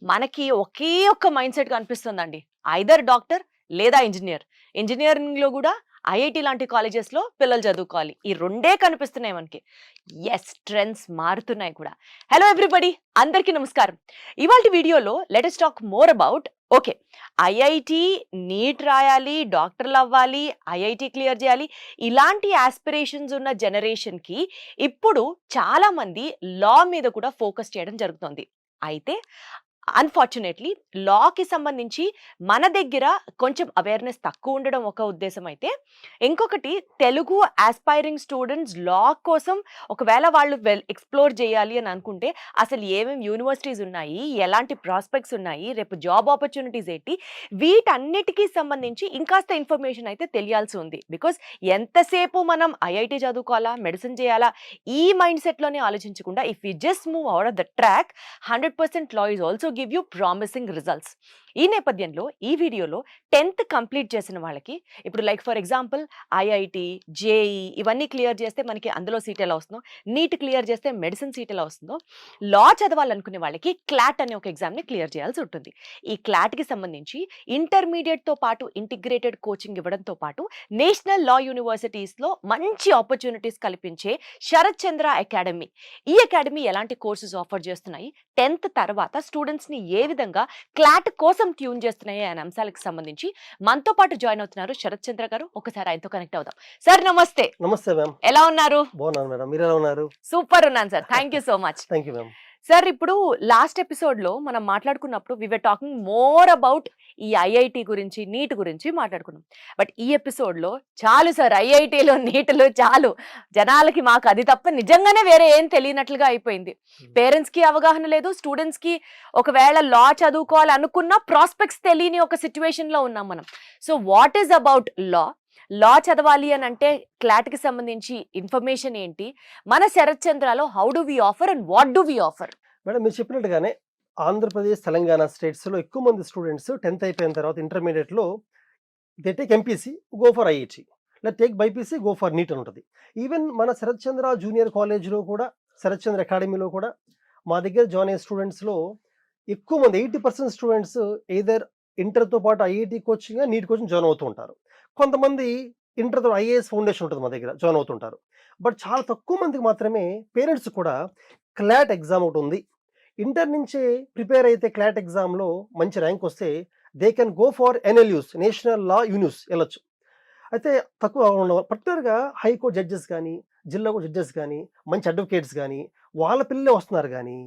మనకి ఒకే ఒక్క mind set కనిపిస్తుందండి. ఐదర్ డాక్టర్ లేదా ఇంజినియర్. ఇంజినీరింగ్‌లో గూడా ఐఐటీ లాంటి కాలేజెస్‌లో పిల్లలు చదువుకోవాలి. ఈ రెండే కనిపిస్తున్నాయి మనకి. యెస్, ట్రెండ్స్ మారుతున్నాయి కూడా. హలో ఎవ్రీబడీ, అందరికీ నమస్కారం. ఇవాల్టి వీడియోలో let us talk more about okay. IIT, NEET రాయాలి, డాక్టర్‌లవ్వాలి, ఐఐటీ క్లియర్ చేయాలి. ఇలాంటి యాస్పిరేషన్స్ ఉన్న జనరేషన్‌కి ఇప్పుడు చాలా మంది లా మీద కూడా ఫోకస్ చేయడం జరుగుతోంది. అయితే అన్‌ఫార్చునేట్‌లీ లాకి సంబంధించి మన దగ్గర కొంచెం అవేర్‌నెస్ తక్కువ ఉండడం ఒక ఉద్దేశం అయితే, ఇంకొకటి తెలుగు యాస్పైరింగ్ స్టూడెంట్స్ లా కోసం ఒకవేళ వాళ్ళు ఎక్స్‌ప్లోర్ చేయాలి అని అనుకుంటే అసలు ఏమేం యూనివర్సిటీస్ ఉన్నాయి, ఎలాంటి ప్రాస్పెక్ట్స్ ఉన్నాయి, రేపు జాబ్ ఆపర్చునిటీస్ ఏంటి, వీటన్నిటికీ సంబంధించి ఇంకాస్త ఇన్ఫర్మేషన్ అయితే తెలియాల్సి ఉంది. బికాజ్ ఎంతసేపు మనం ఐఐటీ చదువుకోవాలా, మెడిసిన్ చేయాలా, ఈ మైండ్ సెట్‌లోనే ఆలోచించకుండా if we just move out of the track 100% law is also give you promising results. ఈ నేపథ్యంలో ఈ వీడియోలో 10th కంప్లీట్ చేసిన వాళ్ళకి ఇప్పుడు like for example IIT, JEE ఇవన్నీ క్లియర్ చేస్తే మనకి అందులో సీట్ ఎలా వస్తుందో, నీట్ క్లియర్ చేస్తే మెడిసిన్ సీట్ ఎలా వస్తుందో, లా చదవాలనుకునే వాళ్ళకి క్లాట్ అనే ఒక ఎగ్జామ్ని క్లియర్ చేయాల్సి ఉంటుంది. ఈ క్లాట్కి సంబంధించి ఇంటర్మీడియట్తో పాటు ఇంటిగ్రేటెడ్ కోచింగ్ ఇవ్వడంతో పాటు నేషనల్ లా యూనివర్సిటీస్లో మంచి ఆపర్చునిటీస్ కల్పించే శరత్ చంద్ర అకాడమీ, ఈ అకాడమీ ఎలాంటి కోర్సెస్ ఆఫర్ చేస్తున్నాయి, 10th తర్వాత స్టూడెంట్స్ని ఏ విధంగా క్లాట్ కోసం ట్యూన్ చేస్తున్నాయి అనే అంశాలకు సంబంధించి మనతో పాటు జాయిన్ అవుతున్నారు శరత్ చంద్ర గారు. ఒకసారి ఆయనతో కనెక్ట్ అవుదాం. సార్ నమస్తే. నమస్తే మ్యామ్. ఎలా ఉన్నారు? బాగున్నాను మేడం, మీరు ఎలా ఉన్నారు? సూపర్ ఉన్నాను sir, thank you so much. Thank you ma'am. Sir, ఇప్పుడు లాస్ట్ ఎపిసోడ్ లో మనం మాట్లాడుకున్నప్పుడు వి వర్ టాకింగ్ మోర్ అబౌట్ ఈ ఐఐటి గురించి, నీట్ గురించి మాట్లాడుకున్నాం. బట్ ఈ ఎపిసోడ్ లో చాలు సార్, ఐఐటీలో నీట్లో చాలు, జనాలకి మాకు అది తప్ప నిజంగానే వేరే ఏం తెలియనట్లుగా అయిపోయింది. పేరెంట్స్ కి అవగాహన లేదు, స్టూడెంట్స్ కి ఒకవేళ లా చదువుకోవాలి అనుకున్న ప్రాస్పెక్ట్స్ తెలియని ఒక సిచ్యువేషన్ లో ఉన్నాం మనం. So what is about law చదవాలి అని అంటే క్లాట్కి సంబంధించి ఇన్ఫర్మేషన్ ఏంటి, మన శరత్ చంద్రలో how do we offer and what do we offer? Madam, మీరు చెప్పినట్టుగానే ఆంధ్రప్రదేశ్, తెలంగాణ స్టేట్స్లో ఎక్కువ మంది స్టూడెంట్స్ 10th అయిపోయిన తర్వాత ఇంటర్మీడియట్లో they take MPC, go for IIT, లేదా take BiPC, go for NEET అని ఉంటుంది. ఈవెన్ మన శరత్ చంద్ర జూనియర్ కాలేజ్లో కూడా, శరత్ చంద్ర అకాడమీలో కూడా మా దగ్గర జాయిన్ అయ్యే స్టూడెంట్స్లో ఎక్కువ మంది 80% స్టూడెంట్స్ ఎయిదర్ ఇంటర్తో పాటు IIT coaching, NEET coaching join అవుతూ ఉంటారు. కొంతమంది ఇంటర్తో ఐఏఎస్ ఫౌండేషన్ ఉంటుంది మా దగ్గర, జాయిన్ అవుతుంటారు. బట్ చాలా తక్కువ మందికి మాత్రమే పేరెంట్స్ కూడా క్లాట్ ఎగ్జామ్ ఒకటి ఉంది, ఇంటర్ నుంచే ప్రిపేర్ అయితే క్లాట్ ఎగ్జామ్లో మంచి ర్యాంక్ వస్తే they can go for NLUs, national law universe వెళ్ళొచ్చు. అయితే తక్కువ ఉండవు. పర్టికులర్గా హైకోర్టు జడ్జెస్ కానీ, జిల్లా కోర్టు జడ్జెస్ కానీ, మంచి అడ్వకేట్స్ కానీ వాళ్ళ పిల్లలే వస్తున్నారు. కానీ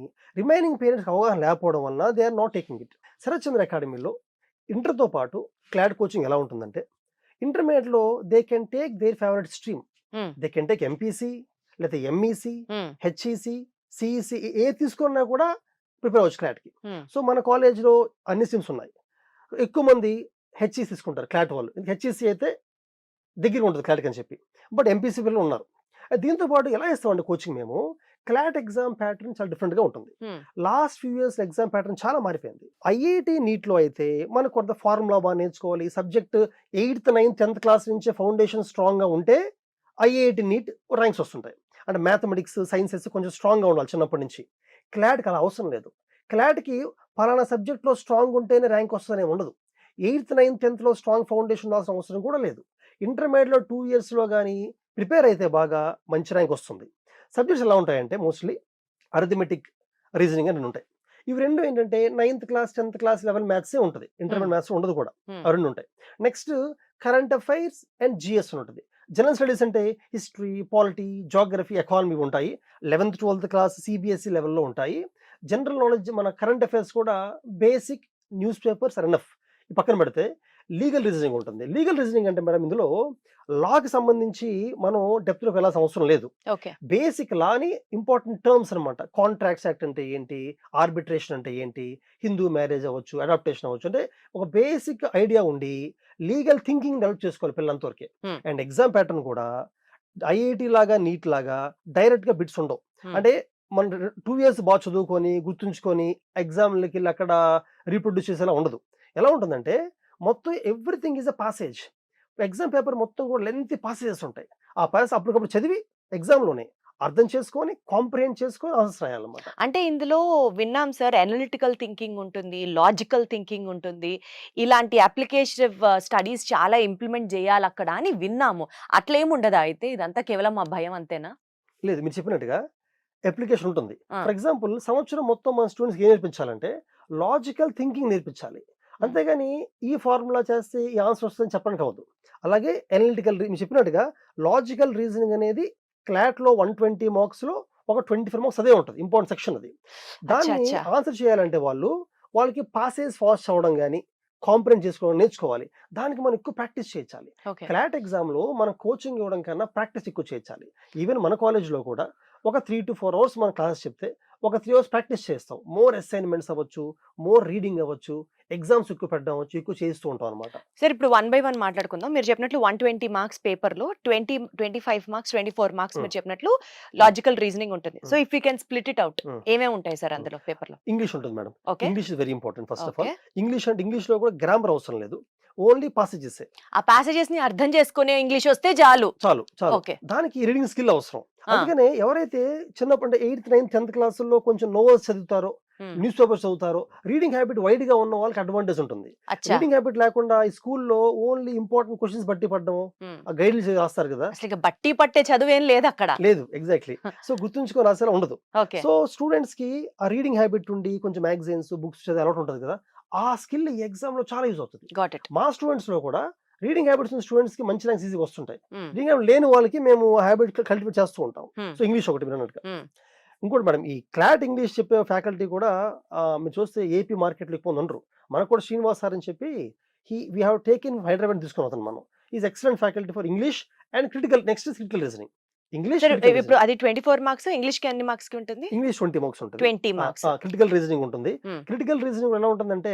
రిమైనింగ్ పేరెంట్స్కి అవగాహన లేకపోవడం వల్ల they are not taking it. Sarath Chandra అకాడమీలో ఇంటర్తో పాటు క్లాట్ కోచింగ్ ఎలా ఉంటుందంటే, ఇంటర్మీడియట్లో they can take their favourite stream, they can take MPC, లేకపోతే ఎంఈసీ, హెచ్ఈసీ, సిఈసీ, ఏ తీసుకున్నా కూడా ప్రిపేర్ అవ్వచ్చు క్లాట్కి. సో మన కాలేజ్లో అన్ని స్ట్రీమ్స్ ఉన్నాయి. ఎక్కువ మంది హెచ్ఈసీ తీసుకుంటారు క్లాట్ వాళ్ళు, హెచ్ఈసీ అయితే దగ్గర ఉంటుంది క్లాట్కి అని చెప్పి. బట్ ఎంపీసీ పిల్లలు ఉన్నారు. దీంతో పాటు ఎలా ఇస్తామండి కోచింగ్ మేము, క్లాట్ ఎగ్జామ్ ప్యాటర్న్ చాలా డిఫరెంట్గా ఉంటుంది. Last few years exam pattern చాలా మారిపోయింది. ఐఐటి నీట్లో అయితే మనకు కొంత ఫార్ములా బాగా నేర్చుకోవాలి, subject 8th, 9th, 10th class నుంచే ఫౌండేషన్ స్ట్రాంగ్గా ఉంటే ఐఐటి నీట్ ర్యాంక్స్ వస్తుంటాయి. అంటే మ్యాథమెటిక్స్, సైన్సెస్ కొంచెం స్ట్రాంగ్గా ఉండాలి చిన్నప్పటి నుంచి. క్లాట్కి అలా అవసరం లేదు. క్లాట్కి పలానా సబ్జెక్ట్లో స్ట్రాంగ్ ఉంటేనే ర్యాంక్ వస్తుందనే ఉండదు. 8th, 9th, 10thలో స్ట్రాంగ్ ఫౌండేషన్ ఉండాల్సిన అవసరం కూడా లేదు. ఇంటర్మీడియట్లో 2 yearsలో కానీ ప్రిపేర్ అయితే బాగా మంచి ర్యాంక్ వస్తుంది. సబ్జెక్ట్స్ ఎలా ఉంటాయంటే మోస్ట్లీ అరిథమెటిక్, రీజనింగ్ అని ఉంటాయి. ఇవి రెండు ఏంటంటే 9th class, 10th class level మ్యాథ్సే ఉంటుంది, ఇంటర్మీడియట్ మ్యాథ్స్ ఉండదు కూడా. అవి రెండు ఉంటాయి. Next current affairs and GS ఉంటుంది. జనరల్ స్టడీస్ అంటే హిస్టరీ, పాలిటీ, జాగ్రఫీ, ఎకానమీ ఉంటాయి. 11th, 12th క్లాస్ సిబిఎస్ఈ లెవెల్లో ఉంటాయి. జనరల్ నాలెడ్జ్, మన కరెంట్ అఫైర్స్ కూడా basic newspapers are enough. పక్కన పెడితే లీగల్ రీజనింగ్ ఉంటుంది. లీగల్ రీజనింగ్ అంటే మేడం ఇందులో లాకి సంబంధించి మనం డెప్త్లోకి వెళ్ళాల్సిన అవసరం లేదు. బేసిక్ లాని ఇంపార్టెంట్ టర్మ్స్ అనమాట. కాంట్రాక్ట్స్ యాక్ట్ అంటే ఏంటి, ఆర్బిట్రేషన్ అంటే ఏంటి, హిందూ మ్యారేజ్ అవ్వచ్చు, అడాప్టేషన్ అవ్వచ్చు, అంటే ఒక బేసిక్ ఐడియా ఉండి లీగల్ థింకింగ్ డెవలప్ చేసుకోవాలి పిల్లలంతవరకే. అండ్ ఎగ్జామ్ ప్యాటర్న్ కూడా ఐఐటి లాగా, నీట్ లాగా డైరెక్ట్గా బిట్స్ ఉండవు. అంటే మనం 2 years బాగా చదువుకొని గుర్తుంచుకొని ఎగ్జామ్లకి వెళ్ళి అక్కడ రీప్రొడ్యూస్ చేసేలా ఉండదు. ఎలా ఉంటుందంటే మొత్తం everything is a passage. Exam paper మొత్తం కూడా లెంతీ పాసేజెస్ ఉంటాయి. ఆ పాసేజ్ అప్పటికప్పుడు చదివి ఎగ్జామ్లోనే అర్థం చేసుకొని కాంప్రిహెండ్ చేసుకొని ఆన్సర్స్ రాయాలన్నమాట. అంటే ఇందులో విన్నాం సార్, అనలిటికల్ థింకింగ్ ఉంటుంది, లాజికల్ థింకింగ్ ఉంటుంది. ఇలాంటి అప్లికేటివ్ స్టడీస్ చాలా ఇంప్లిమెంట్ చేయాలక్కడ అని విన్నాము. అట్లేముండదా అయితే? ఇదంతా కేవలం మా భయం అంతేనా? లేదు, మీరు చెప్పినట్టుగా అప్లికేషన్ ఉంటుంది. ఆ! ఫర్ ఎగ్జాంపుల్ సంవత్సరం మొత్తం మన స్టూడెంట్స్‌కి ఏం నేర్పించాలంటే లాజికల్ థింకింగ్ నేర్పించాలి. అంతేగాని ఈ ఫార్ములా చేస్తే ఈ ఆన్సర్ వస్తుందని చెప్పడానికి అవ్వదు. అలాగే అనలిటికల్ మీరు చెప్పినట్టుగా లాజికల్ రీజనింగ్ అనేది క్లాట్‌లో 120 మార్క్స్‌లో ఒక 24 మార్క్స్ అదే ఉంటది. ఇంపార్టెంట్ సెక్షన్ అది. దాన్ని అచ్చా! ఆన్సర్ చేయాలంటే వాళ్ళకి పాసేజ్ ఫాస్ట్ అవ్వడం గాని, కాంప్రిహెండ్ చేసుకోవడం నేర్చుకోవాలి. దానికి మనం ఎక్కువ ప్రాక్టీస్ చేయించాలి. ఓకే. క్లాట్ ఎగ్జామ్‌లో మనం కోచింగ్ ఇవ్వడం కన్నా ప్రాక్టీస్ ఎక్కువ చేయించాలి. ఈవెన్ మన కాలేజ్‌లో కూడా ఒక 3-4 అవర్స్ మనం క్లాసెస్ చెప్తే ఒక 3 అవర్స్ ప్రాక్టీస్ చేస్తాం. మోర్ అసైన్‌మెంట్స్ అవ్వచ్చు, మోర్ రీడింగ్ అవ్వచ్చు, ఎగ్జామ్స్ ఎక్కువ పెట్టడం అవ్వచ్చు, ఎక్కువ చేయిస్తూ ఉంటాం అన్నమాట. సార్ ఇప్పుడు 1 బై 1 మాట్లాడుకుందాం. మీరు చెప్పినట్లు 120 మార్క్స్ పేపర్‌లో 25 మార్క్స్, 24 మార్క్స్ హ్మ్. మీరు చెప్పినట్లు లాజికల్ రీజనింగ్ ఉంటుంది. So if you can split it out, హ్మ్. ఏమేమి ఉంటాయి సార్ అందులో పేపర్‌లో? ఇంగ్లీష్ ఉంటుంది madam. Okay. English is very important first of all. Okay. English అంటే ఇంగ్లీష్‌లో కూడా గ్రామర్ అవసరం లేదు. ఓన్లీ పాసేజెసే. ఆ ప్యాసేజెస్‌ని అర్థం చేసుకునే ఇంగ్లీష్ వస్తే చాలు. చాలు. ఓకే. దానికి రీడింగ్ స్కిల్ అవసరం. ఆ! అందుకనే ఎవరైతే చిన్నప్పుడు అంటే 8థ్, 9థ్, 10థ్ క్లాసుల్లో కొంచెం నోవెల్స్ చదువుతారో, హ్మ్. న్యూస్ పేపర్స్ చదువుతారో, రీడింగ్ హ్యాబిట్ వైడ్‌గా ఉన్న వాళ్ళకి అడ్వాంటేజ్ ఉంటుంది. అచ్చా! రీడింగ్ హ్యాబిట్ లేకుండా ఈ స్కూల్‌లో ఓన్లీ ఇంపార్టెంట్ క్వెషన్స్ బట్టి పడడం, హ్మ్. ఆ గైడ్‌లు రాస్తారు కదా! అసలిక బట్టి పట్టే చదువేం లేదక్కడ. లేదు, ఎగ్జాక్ట్‌లీ. సో గుర్తుంచుకొని రాసేలా ఉండదు. ఓకే. సో స్టూడెంట్స్‌కి ఆ రీడింగ్ హ్యాబిట్ ఉండి కొంచెం మ్యాగజైన్స్, బుక్స్ చదివే అలవాటు ఉంటది కదా! ఆ స్కిల్ ఈ ఎగ్జామ్‌లో చాలా యూజ్ అవుతది. Got it. మా స్టూడెంట్స్‌లో కూడా రీడింగ్ హ్యాబిట్స్ ఉన్న స్టూడెంట్స్‌కి మంచి ర్యాంక్స్ ఈజీగా వస్తుంటాయి. హ్మ్. రీడింగ్ హ్యాబిట్ లేని వాళ్ళకి మేము హ్యాబిట్ కల్టివేట్ చేస్తూ ఉంటాం. హ్మ్. సో ఇంగ్లీష్ ఒకటి మీరన్నట్టుగా. హ్మ్. ఇంకోటి మేడం, ఈ క్లాట్ ఇంగ్లీష్ చెప్పే ఫ్యాకల్టీ కూడా మీరు చూస్తే ఏపీ మార్కెట్‌లో ఎక్కువ మంది ఉండరు. మనకు కూడా శ్రీనివాస్ సార్ అని చెప్పి వి హావ్ టేకెన్ హైదరాబాద్ తీసుకున్నాం అతను మనం. He is excellent faculty for English and next is critical reasoning. English, sir critical ఇప్పుడు రీజనింగ్. అది 24 మార్క్స్, ఇంగ్లీష్‌కి ఎన్ని మార్క్స్‌కి ఉంటుంది? ఇంగ్లీష్ 20 మార్క్స్ ఉంటుంది. 20 మార్క్స్. క్రిటికల్ రీజనింగ్ ఉంటుంది. హ్మ్. క్రిటికల్ రీజనింగ్ ఎలా ఉంటుందంటే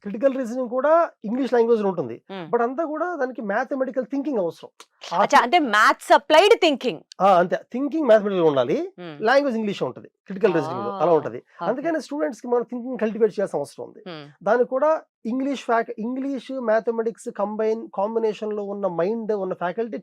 క్రిటికల్ రీజనింగ్ కూడా ఇంగ్లీష్ లాంగ్వేజ్‌లో ఉంటుంది. హ్మ్. బట్ అంతా కూడా దానికి మ్యాథమెటికల్ థింకింగ్ అవసరం. ఆ అచ్చా! అంటే మ్యాథ్స్ అప్లైడ్ థింకింగ్. అంతే. థింకింగ్ మ్యాథమెటికల్ ఉండాలి. హ్మ్. లాంగ్వేజ్ ఇంగ్లీషే ఉంటది. క్రిటికల్ రీజనింగ్‌లో అలా ఓహ్! ఉంటది. ఓకే. అందుకని స్టూడెంట్స్‌కి మనం థింకింగ్ కల్టివేట్ చేయాల్సిన అవసరం ఉంది. హ్మ్. దానికి కూడా ఇంగ్లీష్, మ్యాథమెటిక్స్ కాంబినేషన్‌లో ఉన్న మైండ్ ఉన్న faculty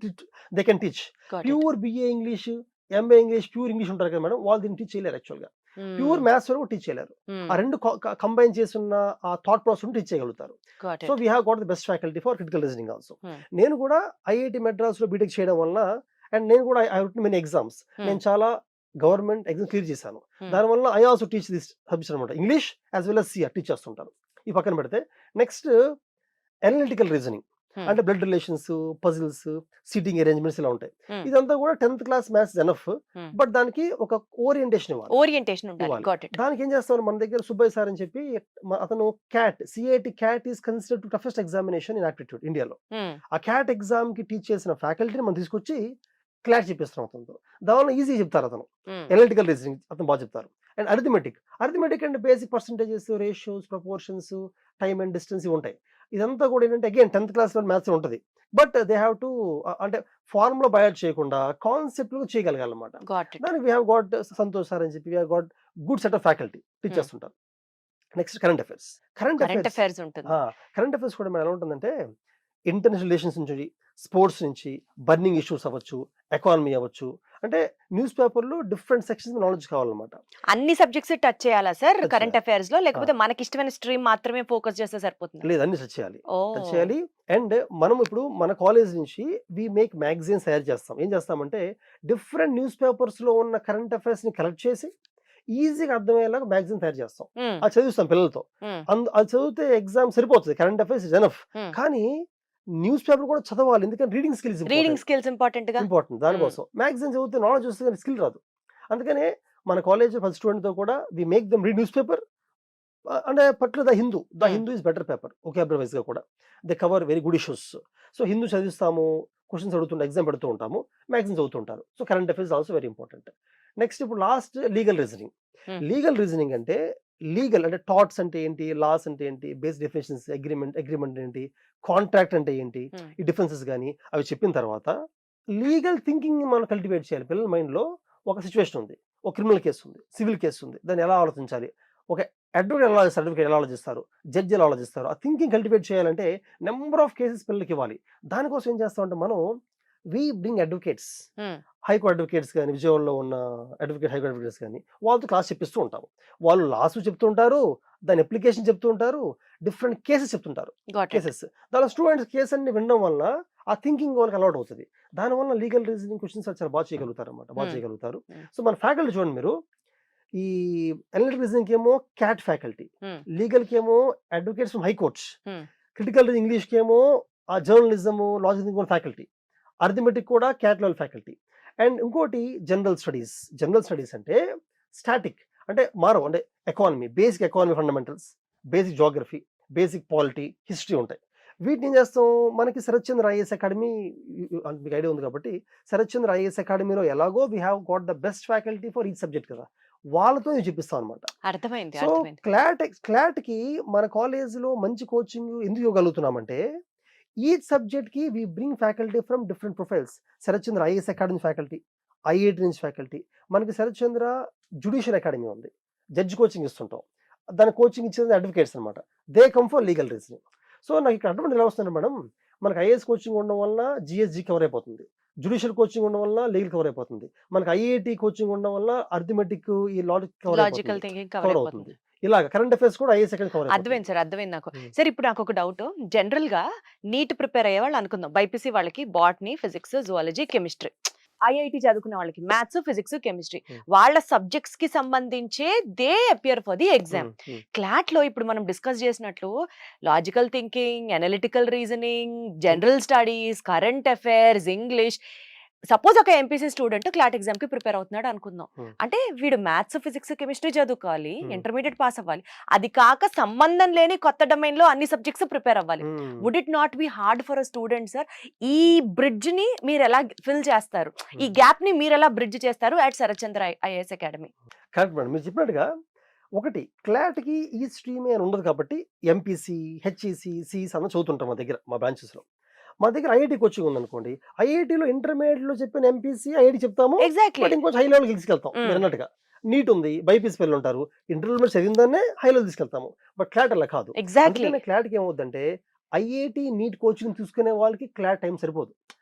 they can teach. Got it. Pure BA English, MA English, pure English ఉంటారు కదా మేడం, వాళ్ళు దీన్ని టీచ్ చేయలేరు యాక్చువల్‌గా. ప్యూర్ హ్మ్. మ్యాథ్స్ వరకు టీచ్ చేయలేరు. హ్మ్. ఆ 2 కంబైన్ చేసున్న ఆ థాట్ ప్రాసెస్‌ని టీచ్ చేయగలుగుతారు. Got so it. We have got the best faculty for critical reasoning also. Hmm. నేను కూడా ఐఐటీ మద్రాస్‌లో బీటెక్ చేయడం వలన అండ్ నేను కూడా ఐ రిటన్ మెనీ ఎగ్జామ్స్. హ్మ్. నేను చాలా గవర్నమెంట్ ఎగ్జామ్స్ క్లియర్ చేశాను. హ్మ్. దానివల్ల I also teach this subjects అనమాట. English as well as CR teach చేస్తుంటాను. ఈ పక్కన పెడితే నెక్స్ట్ అనలిటికల్ రీజనింగ్ హ్మ్. అంటే blood relations, puzzles, seating arrangements ఇలా ఉంటాయి. హ్మ్. ఇదంతా కూడా 10th క్లాస్ మ్యాథ్స్ ఎనఫ్. హ్మ్. బట్ దానికి ఒక ఓరియంటేషన్ ఇవ్వాలి. ఓరియంటేషన్ ఉండాలి. ఇవ్వాలి. Got it. దానికి ఏం చేస్తారు మన దగ్గర సుబ్బయ్య సార్ అని చెప్పి అతను cat is considered to toughest examination in aptitude ఇండియాలో. హ్మ్. ఆ క్యాట్ ఎగ్జామ్‌కి టీచ్ చేసిన ఫ్యాకల్టీని మనం తీసుకొచ్చి క్లాస్ చెప్పిస్తున్నాం అతనితో. దానివల్ల ఈజీ చెప్తారు అతను. హ్మ్. అనలిటికల్ రీజనింగ్ అతను బాగా చెప్తారు. అండ్ అరిథమెటిక్ అంటే basic percentages, ratios, proportions, time and distance ఇవి ఉంటాయి. ఇదంతా కూడా ఏంటంటే అగైన్ 10th క్లాస్‌లో మ్యాథ్స్ ఉంటది. బట్ దే హావ్ టు అంటే ఫార్ములా బై హార్ట్ చేయకుండా కాన్సెప్ట్‌లు చేయగలగాలన్నమాట. Got it. దానికి we have got Santosh sir అని చెప్పి we have got good set of faculty teach హ్మ్. చేస్తుంటారు. Next current affairs. Current affairs ఉంటుంది. కరెంట్ అఫైర్స్ కూడా మేడం ఎలా ఉంటుందంటే ఇంటర్నేషనల్ రిలేషన్స్ నుంచి, స్పోర్ట్స్ నుంచి, బర్నింగ్ ఇష్యూస్ అవ్వచ్చు, ఎకానమీ అవ్వచ్చు. అంటే న్యూస్ పేపర్‌లో డిఫరెంట్ సెక్షన్స్ నాలెడ్జ్ కావాలన్నమాట. అన్ని సబ్జెక్ట్స్ టచ్ చేయాలా సార్ టచ్ కరెంట్ చేయాలి. అఫైర్స్‌లో? ఆ! లేకపోతే మనకిష్టమైన స్ట్రీమ్ మాత్రమే ఫోకస్ చేస్తే సరిపోతుందా? లేదు, అన్ని టచ్ చేయాలి. టచ్ ఓహ్! చేయాలి. అండ్ మనం ఇప్పుడు మన కాలేజ్ నుంచి వి మేక్ మ్యాగజైన్స్ తయారు చేస్తాం. ఏం చేస్తామంటే డిఫరెంట్ న్యూస్ పేపర్స్‌లో ఉన్న కరెంట్ అఫైర్స్‌ని కలెక్ట్ చేసి ఈజీగా అర్థమయ్యేలాగా మ్యాగజైన్ తయారు చేస్తాం. హ్మ్. అది చదివిస్తాం పిల్లలతో. హ్మ్. అది చదివితే ఎగ్జామ్ సరిపోతది. Current affairs is enough. హ్మ్. కానీ న్యూస్ పేపర్ కూడా చదవాలి. ఎందుకంటే రీడింగ్ స్కిల్స్ రీడింగ్ స్కిల్స్ ఇంపార్టెంట్‌గా. ఇంపార్టెంట్ హ్మ్. దానికోసం. మ్యాగజైన్ చదివితే నాలెడ్జ్ వస్తది కానీ స్కిల్ రాదు. అందుకనే మన కాలేజ్ ఫస్ట్ స్టూడెంట్‌తో కూడా we make them read newspaper. అంటే particular the hmm. Hindu is better paper. Vocabulary వైస్‌గా కూడా. They cover very good issues. So Hindu చదివిస్తాము. క్వెషన్స్ అడుగుతుంటే ఎగ్జామ్ పెడుతూ ఉంటాము. మ్యాగజైన్ చదువుతుంటారు. So current affairs also very important. Next ఇప్పుడు last legal reasoning. Hmm. Legal reasoning అంటే లీగల్ అంటే టాట్స్ అంటే ఏంటి? లాస్ అంటే ఏంటి? బేస్ డెఫినిషన్స్, అగ్రీమెంట్ ఏంటి? కాంట్రాక్ట్ అంటే ఏంటి? హ్మ్. ఈ డిఫరెన్సెస్ గాని అవి చెప్పిన తర్వాత లీగల్ థింకింగ్‌ని మనం కల్టివేట్ చేయాలి. పిల్లల మైండ్‌లో ఒక సిట్యుయేషన్ ఉంది. ఒక క్రిమినల్ కేస్ ఉంది. సివిల్ కేస్ ఉంది. దాన్ని ఎలా ఆలోచించాలి? ఒక అడ్వకేట్ ఎలా ఆలోచిస్తారు? జడ్జ్ ఎలా ఆలోచిస్తారు? ఆ థింకింగ్ కల్టివేట్ చేయాలంటే నంబర్ ఆఫ్ కేసెస్ పిల్లలకి ఇవ్వాలి. దానికోసం ఏం చేస్తామంటే మనం we bring advocates, high court advocates కానీ, విజయవాడలో ఉన్న హైకోర్టు అడ్వకేట్స్ కానీ, వాళ్ళతో క్లాస్ చెప్పిస్తూ ఉంటాము. వాళ్ళు లాస్ చెప్తుంటారు, దాని అప్లికేషన్ చెప్తూ ఉంటారు, డిఫరెంట్ కేసెస్ చెప్తుంటారు. కేసెస్ దాని స్టూడెంట్స్ కేసు అన్ని వినడం వల్ల ఆ థింకింగ్ వాళ్ళకి అలవాటు అవుతుంది. దానివల్ల లీగల్ రీజనింగ్ క్వశ్చన్స్ చాలా బాగా చేయగలుగుతారు అనమాట, బాగా చేయగలుగుతారు. సో మన ఫ్యాకల్టీ చూడండి మీరు, ఈ అనలిటికల్ రీజనింగ్ ఏమో క్యాట్ ఫ్యాకల్టీ, లీగల్ కి ఏమో advocates from high courts, critical English కి ఏమో ఆ జర్నలిజం, లాజిక్ ఫ్యాకల్టీ, అర్థమెటిక్ కూడా క్యాట్ లెవెల్ ఫ్యాకల్టీ. అండ్ ఇంకోటి జనరల్ స్టడీస్ అంటే స్టాటిక్, అంటే మారవు, అంటే economy, basic economy fundamentals, basic geography, basic polity, history ఉంటాయి. వీటిని ఏం చేస్తాం, మనకి శరత్ చంద్ర ఐఏఎస్ అకాడమీ మీకు ఐడియా ఉంది కాబట్టి, శరత్ చంద్ర ఐఏఎస్ అకాడమీలో ఎలాగో we have got the best faculty for each subject కదా, వాళ్ళతో నేను చెప్పిస్తాం అనమాట. అర్థమైంది. సో క్లాట్ కి మన కాలేజ్ లో మంచి కోచింగ్ ఎందుకు ఇవ్వగలుగుతున్నామంటే, ఈచ్ సబ్జెక్ట్ కి we bring faculty from different profiles. Sarath Chandra IAS academy faculty, IIT నుంచి ఫ్యాకల్టీ, మనకి శరత్ చంద్ర జ్యుడిషియల్ అకాడమీ ఉంది, జడ్జి కోచింగ్ ఇస్తుంటాం, దాని కోచింగ్ ఇచ్చేది అడ్వకేట్స్ అనమాట. They come for legal reasoning. So నాకు ఇక్కడ అడ్వాంటేజ్ ఎలా వస్తుంది మేడం, మనకి ఐఏఎస్ కోచింగ్ ఉండడం వల్ల జిఎస్జి కవర్ అయిపోతుంది, జ్యుడిషియల్ కోచింగ్ ఉండడం వల్ల లీగల్ కవర్ అయిపోతుంది, మనకి ఐఐటి కోచింగ్ ఉండడం వల్ల అర్థమెటిక్, ఈ లాజిక్ లాజికల్ థింకింగ్ కవర్ అయిపోతుంది. ఇలాగ కరెంట్ అఫైర్స్ కూడా ఐఏఎస్ అకాడమీ కవర్ అయిపోతుంది. అర్థమైంది సార్, అర్థమైంది నాకు. సార్ ఇప్పుడు నాకు ఒక డౌట్, జనరల్ గా నీట్ ప్రిపేర్ అయ్యే వాళ్ళు అనుకుందాం, బైపీసీ వాళ్ళకి botany, physics, zoology, chemistry, IIT చదువుకునే వాళ్ళకి మ్యాథ్స్, ఫిజిక్స్, కెమిస్ట్రీ, వాళ్ళ సబ్జెక్ట్స్ కి సంబంధించే they appear for the exam. CLAT లో ఇప్పుడు మనం డిస్కస్ చేసినట్లు logical thinking, analytical reasoning, general studies, current affairs, English, suppose ఒక ఎంపీసీ స్టూడెంట్ క్లాట్ ఎగ్జామ్ కి ప్రిపేర్ అవుతున్నాడు అనుకుందాం. అంటే వీడు మ్యాథ్స్, ఫిజిక్స్, కెమిస్ట్రీ చదువుకోవాలి, ఇంటర్మీడియట్ పాస్ అవ్వాలి, అది కాక సంబంధం లేని కొత్త డొమైన్ లో అన్ని సబ్జెక్ట్స్ ప్రిపేర్ అవ్వాలి. Would it not be hard for a student sir? ఈ బ్రిడ్జ్ ని మీరు ఎలా ఫిల్ చేస్తారు, ఈ గ్యాప్ ని మీరు ఎలా బ్రిడ్జ్ చేస్తారు at Sarath Chandra IAS academy? Correct madam, మీరు చెప్పినట్టుగా ఒకటి క్లాట్ కి ఈ స్ట్రీమ్ అని ఉండదు కాబట్టి ఎంపీసీ, హెచ్ఈసి, సిఈసి అన్న చదువుతుంటాం మా దగ్గర, మా బ్రాంచెస్ లో. మా దగ్గర ఐఐటి కోచింగ్ ఉంది అనుకోండి, ఐఐటిలో ఇంటర్మీడియట్ లో చెప్పిన ఎంపీసీ ఐఐటి చెప్తాము, బట్ ఇంకొంచెం హై లెవెల్ తీసుకెళ్తాం. మీరు అన్నట్టుగా నీట్ ఉంది, బైపీసీ పిల్లలు ఉంటారు, ఇంటర్మీడియట్ చదివిందాన్నే హై లెవెల్ తీసుకెళ్తాము, బట్ క్లాట్ అలా కాదు. అందుకనే క్లాట్ కి ఏమవుతుందంటే ఐఐటి నీట్ కోచింగ్ తీసుకునే వాళ్ళకి క్లాట్ టైం సరిపోదు.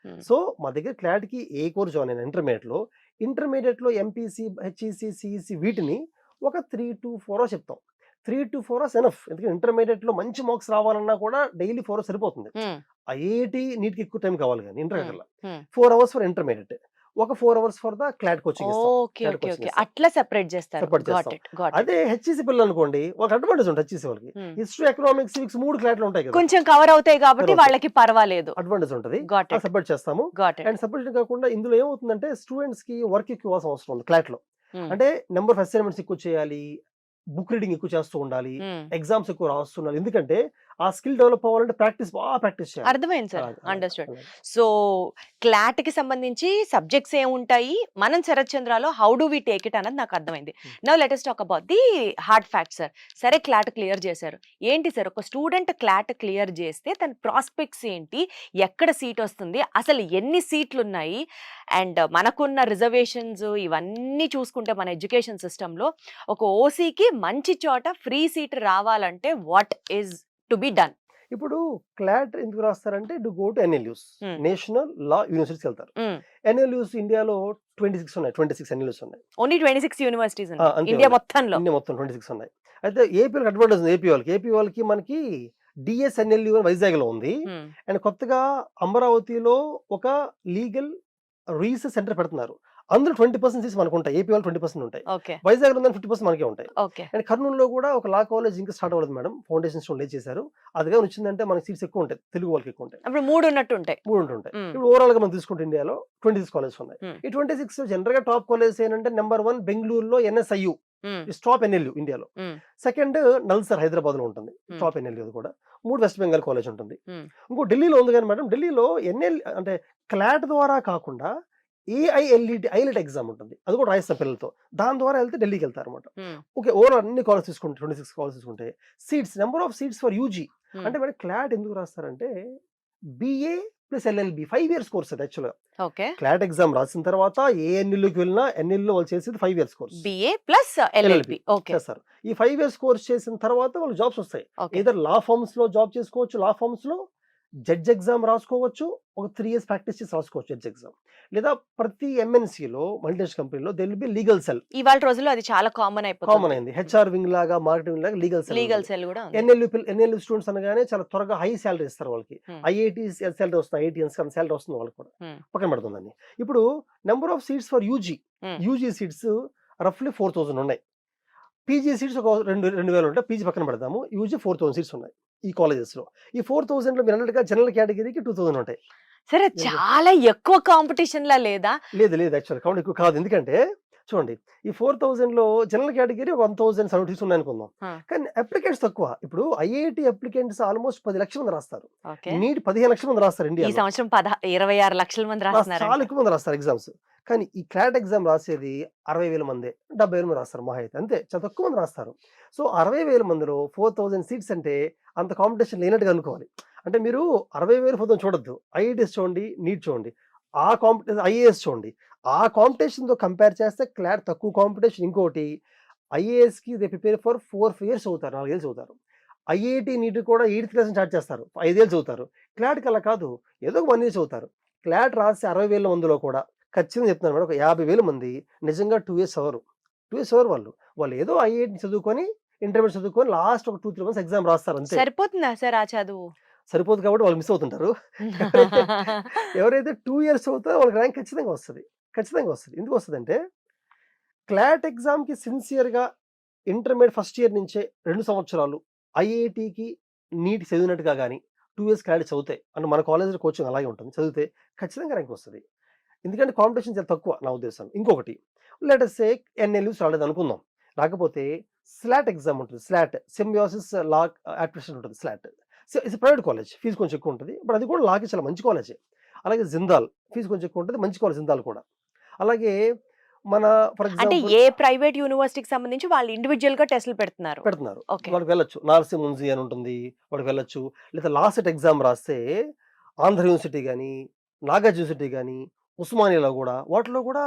సో మా దగ్గర క్లాట్ కి ఏ కోర్స్ జాయిన్ అయినా ఇంటర్మీడియట్ లో ఎంపీసీ, హెచ్ఈసి, సిఈసి వీటిని ఒక 3 to 4 hours చెప్తాం. 3 to 4 hours ఎనఫ్, ఎందుకంటే ఇంటర్మీడియట్ లో మంచి మార్క్స్ రావాలన్నా కూడా డైలీ 4 hours సరిపోతుంది. ఐఐటి నీట్ కి ఎక్కువ టైం కావాలి, కానీ ఇంటర్మీడియట్ లో 4 hours ఫర్ ఇంటర్మీడియట్, ఒక 4 hours for the clot coaching. అట్లా సెపరేట్ చేస్తారు. అదే హెచ్ఈసి పిల్లలు అనుకోండి, వాళ్ళకి అడ్వాంటేజ్ ఉంటుంది. హెచ్ఈసి వాళ్ళకి హిస్టరీ, ఎకనామిక్స్, సివిక్స్ 3 క్లాట్లు ఉంటాయి కదా, కొంచెం కవర్ అవుతాయి కాబట్టి వాళ్ళకి పర్వాలేదు, అడ్వాంటేజ్ ఉంటుంది, సపరేట్ చేస్తాము. అండ్ సపరేట్ కాకుండా ఇందులో ఏమవుతుందంటే స్టూడెంట్స్ కి వర్క్ ఎక్కువ అవసరం ఉంది క్లాట్ లో. అంటే నెంబర్ ఆఫ్ అసైన్మెంట్స్ ఎక్కువ చేయాలి, బుక్ రీడింగ్ ఎక్కువ చేస్తూ ఉండాలి, ఎగ్జామ్స్ ఎక్కువ రాస్తున్నారు. ఎందుకంటే ఆ స్కిల్ డెవలప్ అవ్వాలంటే బాగా ప్రాక్టీస్ చేయాలి. అర్థమైంది సార్, అండర్స్టాండ్. సో క్లాట్ కి సంబంధించి సబ్జెక్ట్స్ ఏముంటాయి, మనం శరత్ చంద్రలో how do we take it అన్నది నాకు అర్థమైంది. Now let us talk about the hard fact sir. సరే క్లాట్ క్లియర్ చేశారు, ఏంటి సార్ ఒక స్టూడెంట్ క్లాట్ క్లియర్ చేస్తే తన ప్రాస్పెక్ట్స్ ఏంటి, ఎక్కడ సీట్ వస్తుంది, అసలు ఎన్ని సీట్లు ఉన్నాయి, అండ్ మనకున్న రిజర్వేషన్స్ ఇవన్నీ చూసుకుంటే మన ఎడ్యుకేషన్ సిస్టంలో ఒక ఓసీకి మంచి చోట ఫ్రీ సీట్ రావాలంటే what is to be done? ఇప్పుడు క్లాట్ ఎందుకు రాస్తారంటే to go to NLUs, national law universities వెళ్తారు. ఎన్ఎల్యూస్ ఇండియాలో 26 ఉన్నాయి, 26 ఎన్ఎల్యూస్ ఉన్నాయి. ఓన్లీ 26 యూనివర్సిటీస్ ఇండియా మొత్తంలో, ఇండియా మొత్తం 26 ఉన్నాయి. అయితే ఏపీకి అడ్వాంటేజ్ ఉంది. ఏపీ వాళ్ళకి మనకి డిఎస్ఎన్ఎల్యూ అని వైజాగ్ లో ఉంది, అండ్ కొత్తగా అమరావతిలో ఒక లీగల్ రీసెర్చ్ సెంటర్ పెడుతున్నారు. అందులో 20% సీట్స్ మనకు ఉంటాయి, ఏపీ వాళ్ళు 20% ఉంటాయి, వైజాగ్ లో 50% మనకే ఉంటాయి. అండ్ కర్నూలులో కూడా ఒక లా కాలేజ్ ఇంకా స్టార్ట్ అవ్వలేదు మేడం, ఫౌండేషన్ స్టోన్ చేశారు. అదిగా వచ్చిందంటే మనకి సీట్స్ ఎక్కువ ఉంటాయి, తెలుగు వాళ్ళకి ఎక్కువ ఉంటాయి. అప్పుడు 3 ఉంటుంటాయి. ఇప్పుడు ఓవరాల్ గా మనం తీసుకుంటే ఇండియాలో 26 కాలేజెస్ ఉన్నాయి. ఈ 26 జనరల్ గా టాప్ కాలేజ్ ఏంటంటే నెంబర్ 1 బెంగళూరులో ఎన్ఎస్ఐయు, టాప్ ఎన్ఎల్యూ ఇండియాలో. సెకండ్ నల్సార్ హైదరాబాద్ లో ఉంటుంది, టాప్ ఎన్ఎల్యూ అది కూడా. 3 వెస్ట్ బెంగాల్ కాలేజ్ ఉంటుంది. ఇంకో ఢిల్లీలో ఉంది కానీ మేడం, ఢిల్లీలో అంటే క్లాట్ ద్వారా కాకుండా ఐలెట్ ఎగ్జామ్ ఉంటుంది, అది కూడా రాయిస్తాం పిల్లలతో, దాని ద్వారా వెళ్తే ఢిల్లీకి వెళ్తారు అనమాట. ఓకే, ఓవరాల్ అన్ని కాలేజ్ తీసుకుంటే 26 కాలేజ్ తీసుకుంటే seats, number of seats for UG. అంటే మరి క్లాట్ ఎందుకు రాస్తారంటే BA plus LLB 5 years course అది యాక్చువల్ గా. క్లాట్ ఎగ్జామ్ రాసిన తర్వాత ఏ ఎన్ఎల్యూకి వెళ్ళినా ఎన్ఎల్యూలో వాళ్ళు చేసేది 5 years course, BA plus LLB చేస్తారు. ఈ 5 years కోర్స్ చేసిన తర్వాత వాళ్ళు జాబ్స్ వస్తాయి. ఏదర్ లా ఫర్మ్స్ లో జాబ్ చేసుకోవచ్చు, లా ఫర్మ్స్ లో జడ్జ్ ఎగ్జామ్ రాసుకోవచ్చు, ఒక 3 ఇయర్స్ ప్రాక్టీస్ చేసి రాసుకోవచ్చు జడ్జ్ ఎగ్జామ్. లేదా ప్రతి ఎంఎన్సీలో మల్టీనేషనల్ కంపెనీలో there will be legal cell. ఇవాళ రోజుల్లో అది చాలా కామన్ కామన్ అయింది. హెచ్ఆర్ వింగ్ లాగా, మార్కెటింగ్ వింగ్ లాగా లీగల్ సెల్. లీగల్ సెల్ కూడా ఉంది. ఎన్ఎల్యూ స్టూడెంట్స్ అనగానే చాలా త్వరగా హై సాలరీ ఇస్తారు వాళ్ళకి. Hmm. ఐఐటి సాలరీ వస్తుంది, ఐఐటిఎన్స్ కానీ సాలరీ వస్తుంది వాళ్ళకి కూడా. Hmm. పక్కన పెడుతుందండి. ఇప్పుడు number of seats for UG seats రఫ్లీ 4000 ఉన్నాయి. పీజీ సీట్స్ ఒక 2000 ఉంటాయి. పీజీ పక్కన పెడతాము. యూజీ 4000 సీట్స్ ఉన్నాయి ఈ కాలేజెస్లో. ఈ 4000లో మీరు అన్నట్టుగా జనరల్ కేటగిరీకి 2000 ఉంటాయి. సరే, చాలా ఎక్కువ కాంపిటీషన్ లా లేదా? లేదు యాక్చువల్ కౌంట్ ఎక్కువ కాదు. ఎందుకంటే చూడండి, ఈ 4000లో జనరల్ కేటగిరీ ఒక 1070 ఉన్నాయి అనుకుందాం. కానీ అప్లికెంట్స్ తక్కువ. ఇప్పుడు ఐఐటి అప్లికెంట్స్ ఆల్మోస్ట్ 10 లక్షల మంది రాస్తారు. నీట్ 15 లక్షల మంది రాస్తారు ఈ ఇండియా. సంవత్సరం 26 లక్షల మంది రాస్తున్నారు. చాలా ఎక్కువ మంది రాస్తారు ఎగ్జామ్స్. కానీ ఈ క్లాట్ ఎగ్జామ్ రాసేది 60,000 మంది, 70,000 మంది రాస్తారు మహా అయితే. అంతే, చాలా తక్కువ మంది రాస్తారు. సో 60,000 మందిలో 4000 సీట్స్ అంటే అంత కాంపిటీషన్ లేనట్టుగా అనుకోవాలి. అంటే మీరు 60,000 4,000 చూడొద్దు. ఐఐటీస్ చూడండి, నీట్ చూడండి, ఆ కాంపిటీషన్ ఐఏఎస్ చూడండి. ఆ కాంపిటీషన్తో కంపేర్ చేస్తే క్లాట్ తక్కువ కాంపిటీషన్. ఇంకోటి, ఐఏఎస్కి దే ప్రిపేర్ ఫర్ 4 years చదువుతారు, 4 years చదువుతారు. ఐఐటి నీట్ కూడా 8th క్లాస్ స్టార్ట్ చేస్తారు, 5 years చదువుతారు. క్లాట్కి అలా కాదు, ఏదో ఒక 1 year చదువుతారు. క్లాట్ రాసి 60,000 మందిలో కూడా ఖచ్చితంగా చెప్తున్నాను మేడం, ఒక 50,000 మంది నిజంగా 2 years అవ్వరు. 2 years అవ్వరు. వాళ్ళు ఏదో ఐఐటి చదువుకొని, ఇంటర్మీడియట్ చదువుకొని లాస్ట్ ఒక 2-3 months ఎగ్జామ్ రాస్తారు అంతే. సరిపోతుందా సార్ ఆ చదువు? సరిపోదు కాబట్టి వాళ్ళు మిస్ అవుతుంటారు. ఎవరైతే 2 years చదువుతారో వాళ్ళకి ర్యాంక్ ఖచ్చితంగా వస్తుంది. ఎందుకు వస్తుందంటే, క్లాట్ ఎగ్జామ్కి సిన్సియర్గా ఇంటర్మీడియట్ ఫస్ట్ ఇయర్ నుంచే 2 సంవత్సరాలు ఐఐటికి నీట్ చదివినట్టుగా కానీ 2 years క్లాట్ చదివితే, అంటే మన కాలేజ్లో కోచింగ్ అలాగే ఉంటుంది, చదివితే ఖచ్చితంగా ర్యాంక్ వస్తుంది. ఎందుకంటే కాంపిటీషన్ చాలా తక్కువ నా ఉద్దేశం. ఇంకొకటి, లెటస్ సే ఎన్ఎల్యూస్ రాలేదు అనుకుందాం, రాకపోతే స్లాట్ ఎగ్జామ్ ఉంటుంది. స్లాట్ సింబియోసిస్ లా అప్లికేషన్ ఉంటుంది. SLAT it's private college, fees కొంచెం ఎక్కువ ఉంటుంది, బట్ అది కూడా లాకి చాలా మంచి కాలేజే. అలాగే జిందాల్ ఫీజు కొంచెం ఎక్కువ ఉంటుంది, మంచి కాలేజ్ జిందాల్ కూడా. అలాగే మన ఫర్ అంటే ఎగ్జాంపుల్ ఏ ప్రైవేట్ యూనివర్సిటీకి సంబంధించి వాళ్ళు ఇండివిజువల్ గా టెస్టులు పెడుతున్నారు. ఓకే. వాళ్ళకి వెళ్ళొచ్చు. నార్సీ మున్జీ అని ఉంటుంది, వాడికి వెళ్ళొచ్చు. లేదా లాస్ట్ ఎగ్జామ్ రాస్తే ఆంధ్ర యూనివర్సిటీ కానీ, నాగార్జున యూనివర్సిటీ కానీ, ఉస్మానియాలో కూడా, వాటిలో కూడా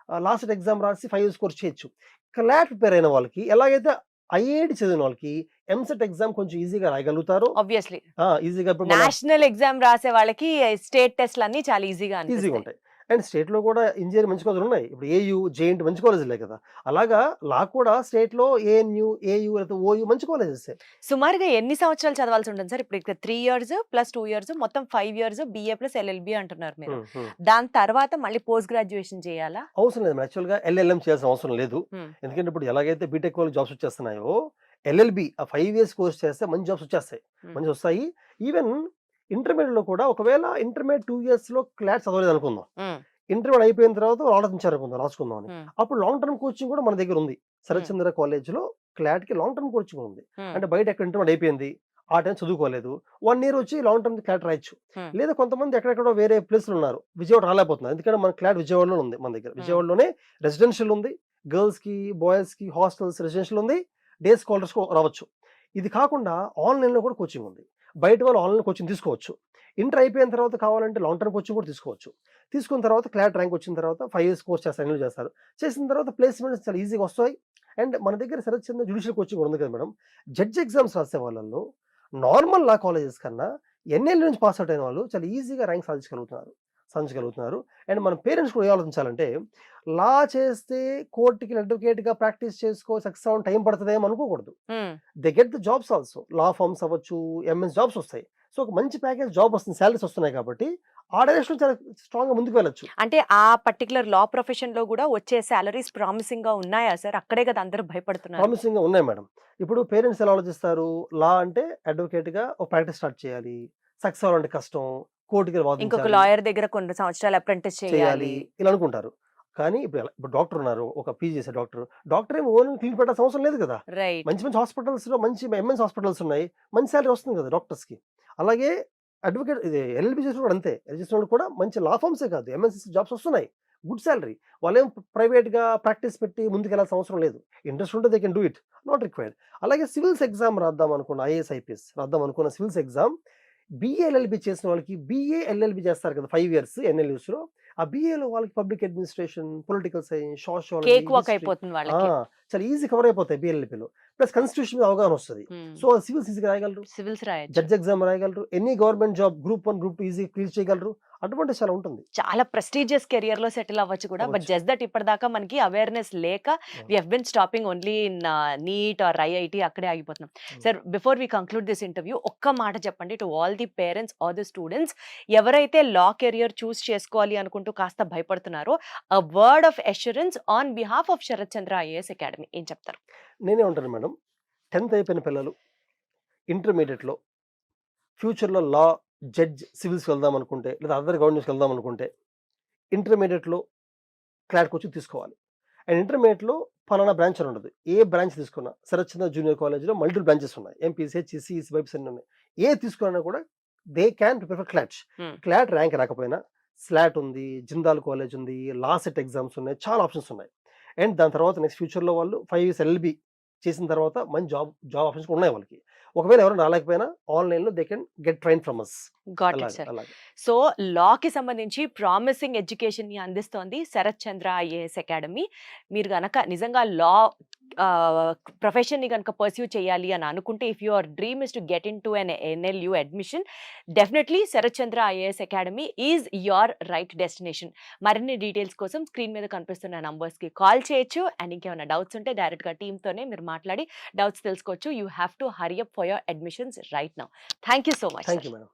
లాస్ట్ ఎగ్జామ్ రాసి 5 years కోర్స్ చేయొచ్చు. క్లాట్ ప్రిపేర్ అయిన వాళ్ళకి, ఎలాగైతే ఐఐటి చదివిన వాళ్ళకి ఎంసెట్ ఎగ్జామ్ కొంచెం ఈజీగా రాయగలుగుతారు. ఆబ్వియస్లీ ఈజీగా ఇప్పుడు మన నేషనల్ ఎగ్జామ్ రాసే వాళ్ళకి స్టేట్ టెస్ట్లు అన్ని చాలా ఈజీగా ఈజీగా అనిపిస్తాయి. ఉంటాయి. అండ్ స్టేట్లో కూడా ఇంజనీరింగ్ మంచి కాలేజీలు ఉన్నాయి. ఇప్పుడు ఏయూ, జేఎన్టీ మంచి కాలేజీలే కదా. అలాగా లా కూడా స్టేట్లో ఏఎన్యూ, ఏయూ లేదా ఓయూ మంచి కాలేజెస్. సుమారుగా ఎన్ని సంవత్సరాలు చదవాల్సి ఉంటుంది సార్? ఇప్పుడు ఇక్కడ 3 years ప్లస్ 2 years మొత్తం 5 years BA ప్లస్ LLB అంటున్నారు మీరు. దాని తర్వాత మళ్ళీ పోస్ట్ గ్రాడ్యుయేషన్ చేయాలా? అవసరం లేదు. యాక్చువల్గా ఎల్ఎల్ఎం చేయాల్సిన అవసరం లేదు. ఎందుకంటే ఇప్పుడు ఎలాగైతే బీటెక్ వాళ్ళకి జాబ్స్ వచ్చేస్తున్నాయో, ఎల్ఎల్బి ఆ 5 years కోర్స్ చేస్తే మంచి జాబ్స్ వచ్చేస్తాయి, మంచి వస్తాయి. ఈవెన్ ఇంటర్మీడియట్లో కూడా, ఒకవేళ ఇంటర్మీడియట్ 2 yearsలో క్లాస్ చదవలేదు అనుకుందాం, ఇంటర్మీడియట్ అయిపోయిన తర్వాత ఆలోచించారు అనుకుందాం రాసుకుందాం అని, అప్పుడు లాంగ్ టర్మ్ కోచింగ్ కూడా మన దగ్గర ఉంది. శరత్చంద్ర కాలేజ్లో క్లాట్కి లాంగ్ టర్మ్ కోచింగ్ ఉంది. అంటే బయట ఎక్కడ ఇంటర్మీడియట్ అయిపోయింది, ఆ టైం చదువుకోలేదు, 1 year వచ్చి లాంగ్ టర్మ్ క్లాట్ రాయొచ్చు. లేదా కొంతమంది ఎక్కడెక్కడో వేరే ప్లేస్లు ఉన్నారు, విజయవాడ రాలేకపోతున్నారు. ఎందుకంటే మన క్లాట్ విజయవాడలో ఉంది. మన దగ్గర విజయవాడలోనే రెసిడెన్షియల్ ఉంది, గర్ల్స్కి, బాయ్స్కి హాస్టల్స్ రెసిడెన్షియల్ ఉంది, డే స్కాలర్స్ రావచ్చు. ఇది కాకుండా ఆన్లైన్లో కూడా కోచింగ్ ఉంది. బయట వాళ్ళు ఆన్లైన్ కోచింగ్ తీసుకోవచ్చు. ఇంటర్ అయిపోయిన తర్వాత కావాలంటే లాంగ్ టర్మ్ కోచింగ్ కూడా తీసుకోవచ్చు. తీసుకున్న తర్వాత క్లాట్ ర్యాంక్ వచ్చిన తర్వాత 5 years కోర్స్ చేస్తారు, ఎన్రోల్ చేస్తారు. చేసిన తర్వాత ప్లేస్మెంట్స్ చాలా ఈజీగా వస్తాయి. అండ్ మన దగ్గర శరత్చంద్ర జ్యుడిషియల్ కోచింగ్ ఉంది కదా మేడం. జడ్జ్ ఎగ్జామ్స్ రాసే వాళ్ళల్లో నార్మల్ లా కాలేజెస్ కన్నా ఎన్ఎల్ నుంచి పాస్ అవుట్ అయిన వాళ్ళు చాలా ఈజీగా ర్యాంక్ సాధించగలుగుతున్నారు. అండ్ మన పేరెంట్స్ కూడా ఏ ఆలోచించాలంటే, లా చేస్తే కోర్టుకి అడ్వకేట్గా ప్రాక్టీస్ చేసుకో సక్సెస్ అవ్వడం టైం పడుతుందేమో అనుకోకూడదు. They get the jobs also. Law firms అవ్వచ్చు, ఎంఎస్ జాబ్స్ వస్తాయి. సో ఒక మంచి ప్యాకేజ్ జాబ్ వస్తుంది, శాలరీస్ వస్తున్నాయి కాబట్టి ఆ డైరెక్షన్ చాలా స్ట్రాంగ్ గా ముందుకు వెళ్ళొచ్చు. అంటే ఆ పర్టికులర్ లా ప్రొఫెషన్ లో కూడా వచ్చే సాలరీస్ ప్రామిసింగ్ గా ఉన్నాయా సార్? అక్కడే కదా అందరూ భయపడుతున్నారు. ప్రామిసింగ్ గా ఉన్నాయి మేడం. ఇప్పుడు పేరెంట్స్ ఎలా ఆలోచిస్తారు, లా అంటే అడ్వకేట్ గా ఒక ప్రాక్టీస్ స్టార్ట్ చేయాలి, సక్సెస్ అవ్వాలంటే కష్టం, కోర్టుకి ఇంకొక లాయర్ దగ్గర కొన్ని సంవత్సరాలు అప్రెంటిస్ చేయాలి ఇలా అనుకుంటారు. కానీ ఇప్పుడు డాక్టర్ ఉన్నారు, ఒక పీజీ చేసే డాక్టర్ ఏమో ఓన్ క్లినిక్ పెట్టాల్సిన అవసరం లేదు కదా. మంచి హాస్పిటల్స్ లో, మంచి ఎంఎన్స్ హాస్పిటల్స్ ఉన్నాయి, మంచి శాలరీ వస్తుంది కదా డాక్టర్స్ కి. అలాగే అడ్వకేట్ ఇది ఎల్ఎల్బి చేసిన కూడా అంతే. చేసిన కూడా మంచి లా ఫార్మ్సే కాదు, ఎంఎన్సీ జాబ్స్ వస్తున్నాయి, గుడ్ శాలరీ. వాళ్ళేం ప్రైవేట్గా ప్రాక్టీస్ పెట్టి ముందుకు వెళ్ళాల్సిన అవసరం లేదు. ఇంట్రెస్ట్ ఉంటే they can do it, not required. అలాగే సివిల్స్ ఎగ్జామ్ రాద్దాం అనుకున్న, ఐఏఎస్ ఐపీఎస్ రాద్దాం అనుకున్న సివిల్స్ ఎగ్జామ్ BA LLB చేసిన వాళ్ళకి, BA LLB చేస్తారు కదా 5 years ఎన్ఎల్యూస్లో, ఆ బీఏలో వాళ్ళకి public administration, political science, sociology, cake walk history అయిపోతుంది వాళ్ళకి. చాలా ఈజీ కవర్ అయిపోతాయి బిఎల్ఎల్పిలో. ప్లస్ కాన్స్టిట్యూషన్ మీద అవగాహన వస్తది. సో సివిల్స్ ఈజీగా రాయగలరు. సివిల్స్ రాయొచ్చు. జడ్జ్ ఎగ్జామ్ రాయగలరు. Any government job group 1, group 2 ఈజీగా క్లియర్ చేయగలరు. అడ్వాంటేజ్ చాలా ఉంటుంది. చాలా ప్రెస్టీజియస్ కెరియర్ లో సెటిల్ అవ్వచ్చు కూడా. బట్ అవ్వచ్చు. జస్ట్ దట్ ఇప్పటిదాకా మనకి అవేర్నెస్ లేక we have been stopping only in NEET or IIT, అక్కడే ఆగిపోతున్నాం. Sir, before we conclude this interview, ఒక్క మాట చెప్పండి to all the parents or the students ఎవరైతే లా కెరియర్ చూస్ చేసుకోవాలి అనుకుంటూ కాస్త భయపడుతున్నారో, a word of assurance on behalf of Sarath Chandra IAS academy ఏం చెప్తారు? నేనే ఉంటాను మేడం, 10th అయిపోయిన పిల్లలు ఇంటర్మీడియట్లో ఫ్యూచర్లో లా, జడ్జ్, సివిల్స్కి వెళ్దాం అనుకుంటే, లేదా అదర్ గవర్నమెంట్స్కి వెళ్దాం అనుకుంటే ఇంటర్మీడియట్లో క్లాట్ కోచింగ్ తీసుకోవాలి. అండ్ ఇంటర్మీడియట్లో ఫలానా బ్రాంచ్ అని ఉండదు. ఏ బ్రాంచ్ తీసుకున్నా, శరత్ చంద్ర జూనియర్ కాలేజ్లో మల్టిపుల్ బ్రాంచెస్ ఉన్నాయి. ఎంపీసీ, హెచ్ఈసీ, వైబ్స్ అన్ని ఉన్నాయి. ఏ తీసుకున్నా కూడా they can prepare for clot. Clot rank రాకపోయినా స్లాట్ ఉంది, జిందాల్ కాలేజ్ ఉంది, లా సెట్ ఎగ్జామ్స్ ఉన్నాయి, చాలా ఆప్షన్స్ ఉన్నాయి. అండ్ దాని తర్వాత నెక్స్ట్ ఫ్యూచర్లో వాళ్ళు 5 years ఎల్ఎల్బి చేసిన తర్వాత మంచి జాబ్ ఆప్షన్స్ ఉన్నాయి వాళ్ళకి. ఒకవేళ ఎవరైనా రాలేకపోయినా ఆన్లైన్లో they can get train from us. Got it sir. So లాకి సంబంధించి ప్రామిసింగ్ ఎడ్యుకేషన్ ని అందిస్తోంది శరత్ చంద్ర ఐఏఎస్ అకాడమీ. మీరు గనక నిజంగా లా ప్రొఫెషన్ ని కనుక పర్స్యూ చేయాలి అని అనుకుంటే, if your dream is to get into an NLU admission, definitely Sarath Chandra IAS academy is your right destination. మరిన్ని డీటెయిల్స్ కోసం స్క్రీన్ మీద కనిపిస్తున్న నంబర్స్ కి కాల్ చేయొచ్చు. అండ్ ఇంకేమైనా డౌట్స్ ఉంటే డైరెక్ట్ గా టీమ్ తోనే మీరు మాట్లాడి డౌట్స్ తెలుసుకోవచ్చు. You have to hurry up for your admissions right now. Thank you so much. Thank you madam.